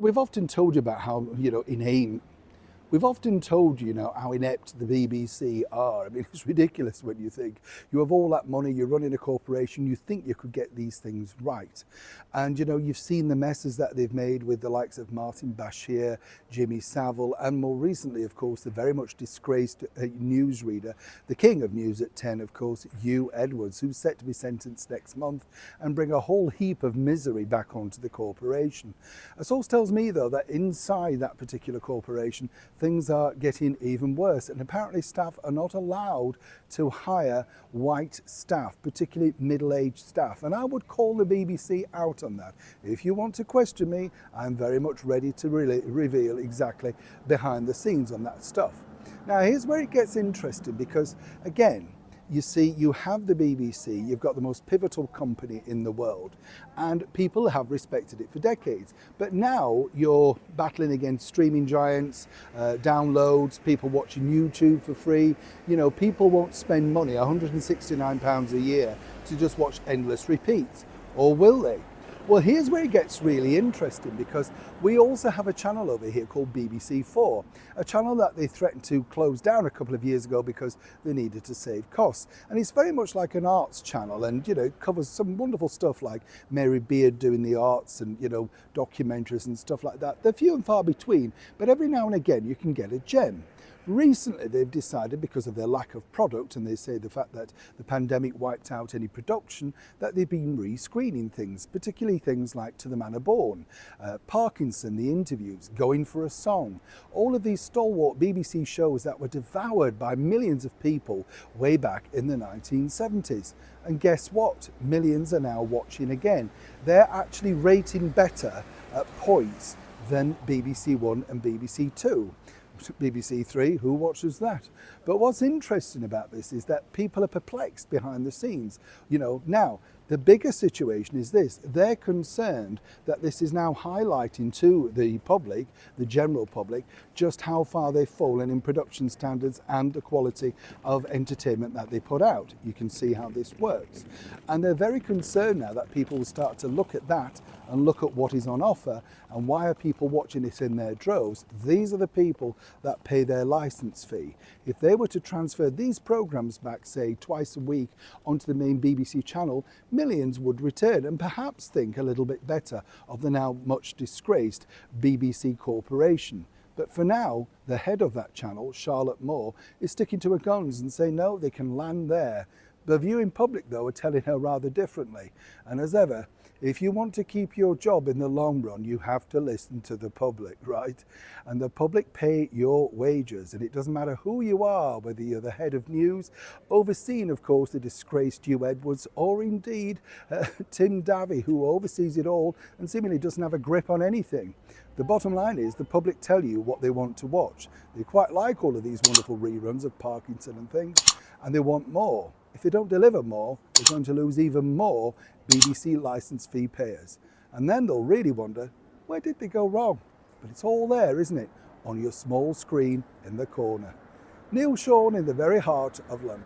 We've often told you about how, inane. We've often told you, how inept the BBC are. I mean, it's ridiculous when you think you have all that money, you're running a corporation, you think you could get these things right. And, you've seen the messes that they've made with the likes of Martin Bashir, Jimmy Savile, and more recently, of course, the very much disgraced newsreader, the king of news at 10, of course, Hugh Edwards, who's set to be sentenced next month and bring a whole heap of misery back onto the corporation. A source tells me, though, that inside that particular corporation, things are getting even worse, and apparently staff are not allowed to hire white staff, particularly middle-aged staff. And I would call the BBC out on that. If you want to question me, I'm very much ready to really reveal exactly behind the scenes on that stuff. Now, here's where it gets interesting, because again, you see, you have the BBC, you've got the most pivotal company in the world, and people have respected it for decades. But now you're battling against streaming giants, downloads, people watching YouTube for free. People won't spend money, £169 a year, to just watch endless repeats. Or will they? Well, here's where it gets really interesting, because we also have a channel over here called BBC4, a channel that they threatened to close down a couple of years ago because they needed to save costs. And it's very much like an arts channel, and it covers some wonderful stuff like Mary Beard doing the arts and documentaries and stuff like that. They're few and far between, but every now and again you can get a gem. Recently, they've decided, because of their lack of product, and they say the fact that the pandemic wiped out any production, that they've been re-screening things, particularly things like To the Manor Born, Parkinson, the interviews, Going for a Song. All of these stalwart BBC shows that were devoured by millions of people way back in the 1970s. And guess what? Millions are now watching again. They're actually rating better at points than BBC One and BBC Two. BBC Three, who watches that? But what's interesting about this is that people are perplexed behind the scenes. Now, the bigger situation is this. They're concerned that this is now highlighting to the public, the general public, just how far they've fallen in production standards and the quality of entertainment that they put out. You can see how this works. And they're very concerned now that people will start to look at that and look at what is on offer and why are people watching it in their droves. These are the people that pay their license fee. If they were to transfer these programs back, say, twice a week onto the main BBC channel, millions would return and perhaps think a little bit better of the now much disgraced BBC corporation. But for now, the head of that channel, Charlotte Moore, is sticking to her guns and saying no, they can land there. The viewing public, though, are telling her rather differently. And as ever, if you want to keep your job in the long run, you have to listen to the public, right? And the public pay your wages. And it doesn't matter who you are, whether you're the head of news, overseeing, of course, the disgraced Hugh Edwards, or indeed Tim Davie, who oversees it all and seemingly doesn't have a grip on anything. The bottom line is the public tell you what they want to watch. They quite like all of these wonderful reruns of Parkinson and things, and they want more. If they don't deliver more, they're going to lose even more BBC licence fee payers. And then they'll really wonder, where did they go wrong? But it's all there, isn't it? On your small screen in the corner. Neil Sean in the very heart of London.